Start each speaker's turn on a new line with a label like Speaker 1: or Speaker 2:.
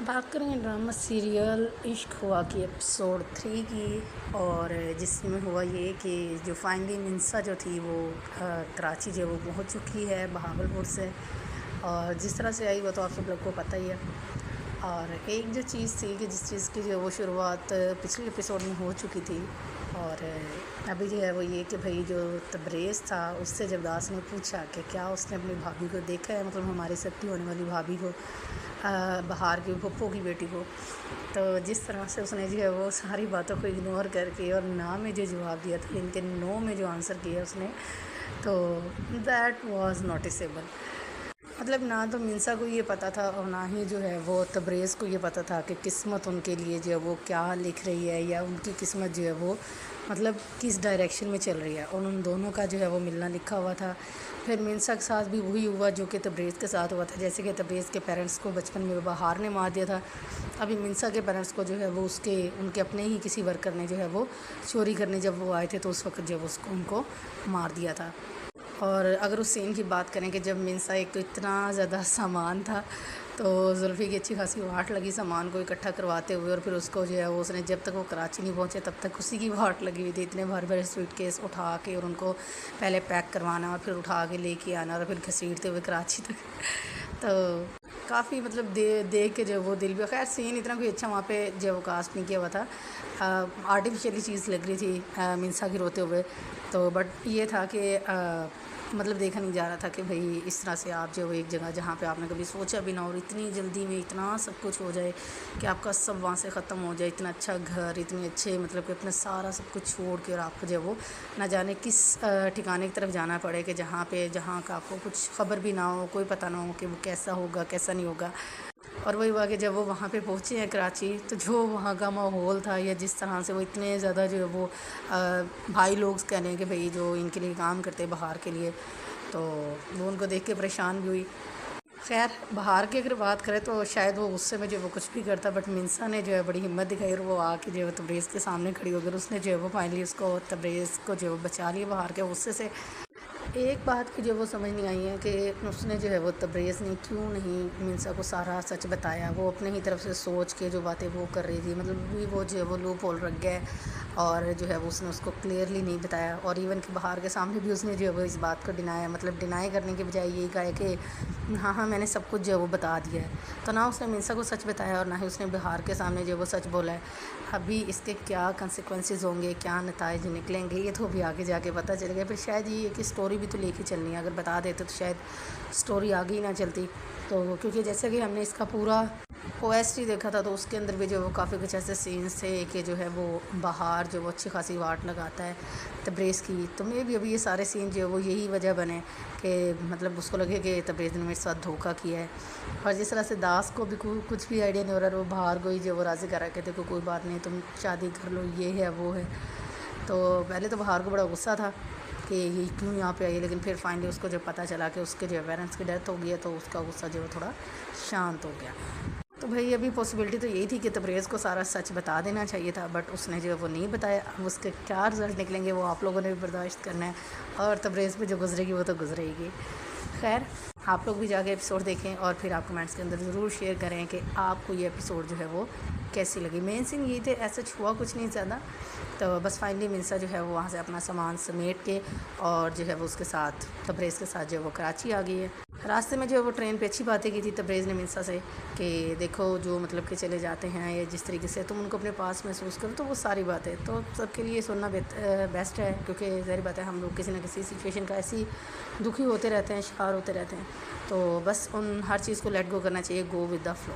Speaker 1: बात करेंगे drama serial इश्क हुआ की एपिसोड 3 की। और जिसमें हुआ ये कि जो फाइनली मिंसा जो थी वो कराची जो वो पहुंच चुकी है बहावलपुर से। और जिस तरह से आई वो तो आप सब लोग को पता ही है। और एक जो चीज़ थी कि जिस चीज़ की जो वो शुरुआत पिछले एपिसोड में हो चुकी थी। और अभी जो है वो ये कि भाई जो तबरेज़ था उससे जब दास ने पूछा कि क्या उसने अपनी भाभी को देखा है, मतलब हमारी सती होने वाली भाभी को, बहार की फुप्पो की बेटी को। तो जिस तरह से उसने जो है वो सारी बातों को इग्नोर करके और ना में जो जवाब दिया था, इनके नो में जो आंसर किया उसने, तो दैट वाज नोटिसेबल। मतलब ना तो मिंसा को ये पता था और ना ही जो है वो तबरेज़ को ये पता था कि किस्मत उनके लिए जो है वो क्या लिख रही है, या उनकी किस्मत जो है वो मतलब किस डायरेक्शन में चल रही है। और उन दोनों का जो है वो मिलना लिखा हुआ था। फिर मिंसा के साथ भी वही हुआ जो कि तबरेज़ के साथ हुआ था। जैसे कि तबरेज़ के पेरेंट्स को बचपन में बहार ने मार दिया था, अभी मिंसा के पेरेंट्स को जो है वो उनके अपने ही किसी वर्कर ने जो है वो चोरी करने जब वो आए थे तो उस वक्त जब उसको उनको मार दिया था। और अगर उस सीन की बात करें कि जब मिंसा एक तो इतना ज़्यादा सामान था, तो जुल्फ़ी की अच्छी खासी वाट लगी सामान को इकट्ठा करवाते हुए। और फिर उसको जो है वो उसने जब तक वो कराची नहीं पहुंचे तब तक उसी की वाट लगी हुई थी। इतने भारी भारी सूटकेस उठा के और उनको पहले पैक करवाना और फिर उठा के लेके आना और फिर घसीटते हुए कराची तक। तो काफ़ी मतलब देख के जो वो दिल भी, खैर सीन इतना कोई अच्छा वहाँ पे जो वो कास्ट नहीं किया हुआ था। आर्टिफिशियली चीज़ लग रही थी मिंसा की रोते हुए। तो बट ये था कि मतलब देखा नहीं जा रहा था कि भाई इस तरह से आप जो एक जगह जहाँ पे आपने कभी सोचा भी ना और इतनी जल्दी में इतना सब कुछ हो जाए कि आपका सब वहाँ से ख़त्म हो जाए। इतना अच्छा घर, इतने अच्छे मतलब कि अपना सारा सब कुछ छोड़ के और आपको जो वो ना जाने किस ठिकाने की तरफ जाना पड़े कि जहाँ का आपको कुछ खबर भी ना हो, कोई पता ना हो कि वो कैसा होगा कैसा नहीं होगा। और वही हुआ कि जब वो वहाँ पे पहुँचे हैं कराची, तो जो वहाँ का माहौल था या जिस तरह से वो इतने ज़्यादा जो है वो भाई लोग कह रहे हैं कि भाई जो इनके लिए काम करते हैं बहार के लिए, तो वो उनको देख के परेशान भी हुई। खैर बहार की अगर बात करें तो शायद वो गुस्से में जो है वो कुछ भी करता, बट मिंसा ने जो है बड़ी हिम्मत दिखाई और वो आके जो है तबरेज़ के सामने खड़ी हो गई। उसने जो है वो फाइनली उसको तबरेज़ को जो है बचा लिया बहार के गुस्से से। एक बात की जो वो समझ नहीं आई है कि उसने जो है वो तबरेज़ ने क्यों नहीं मिंसा को सारा सच बताया। वो अपने ही तरफ से सोच के जो बातें वो कर रही थी, मतलब भी वो जो है वो लूप होल रख गया और जो है वो उसने उसको क्लियरली नहीं बताया। और इवन कि बाहर के सामने भी उसने जो है वो इस बात को डिनाई करने के बजाय यही कहा है कि हाँ हाँ मैंने सब कुछ जो है वो बता दिया है। तो ना उसने मिंसा को सच बताया और ना ही उसने बाहर के सामने जो है वो सच बोला है। अभी इसके क्या कंसिक्वेंसेस होंगे, क्या नताइज निकलेंगे, ये तो अभी आगे जाके पता चलेगा। फिर शायद ये कि स्टोरी भी तो लेके चलनी है, अगर बता देते तो शायद स्टोरी आगे ही ना चलती। तो क्योंकि जैसे कि हमने इसका पूरा ओएसटी देखा था तो उसके अंदर भी जो वो काफ़ी कुछ ऐसे सीन्स थे कि जो है वो बाहर जो वो अच्छी खासी वाट लगाता है तबरेज़ की। तो मे भी अभी ये सारे सीन जो है वो यही वजह बने कि मतलब उसको लगे कि तबरेज़ ने मेरे साथ धोखा किया है। और जिस तरह से दास को भी कुछ भी आइडिया नहीं हो रहा, वो बाहर को ही जो वो राज़ी करा के देखो कोई बात नहीं तुम शादी कर लो, ये है वो है। तो पहले तो बाहर को बड़ा गुस्सा था कि ये क्यों यहाँ पे आई है, लेकिन फिर फाइनली उसको जब पता चला कि उसके जो पेरेंट्स की डेथ हो गई है तो उसका गुस्सा जो है थोड़ा शांत हो गया। तो भाई अभी पॉसिबिलिटी तो यही थी कि तबरेज़ को सारा सच बता देना चाहिए था, बट उसने जो है वो नहीं बताया। अब उसके क्या रिज़ल्ट निकलेंगे वो आप लोगों ने भी बर्दाश्त करना है, और तबरेज़ पे जो गुजरेगी वो तो गुजरेगी। खैर आप लोग भी जाके एपिसोड देखें और फिर आप कमेंट्स के अंदर ज़रूर शेयर करें कि आपको ये एपिसोड जो है वो कैसी लगी। मेन सीन ये थे, ऐसा हुआ कुछ नहीं ज़्यादा। तो बस फाइनली मिंसा जो है वो वहाँ से अपना सामान समेट के और जो है वो उसके साथ तबरेज़ के साथ जो है वो कराची आ गई है। रास्ते में जो है वो ट्रेन पे अच्छी बातें की थी तबरेज़ ने मिंसा से कि देखो जो मतलब कि चले जाते हैं या जिस तरीके से तुम उनको अपने पास महसूस करो, तो वो सारी बातें तो सबके लिए सुनना बेस्ट है, क्योंकि ज़ाहिर बात है हम लोग किसी ना किसी सिचुएशन का ऐसी दुखी होते रहते हैं, शिकार होते रहते हैं। तो बस उन हर चीज़ को लेट गो करना चाहिए, गो विद द फ्लो।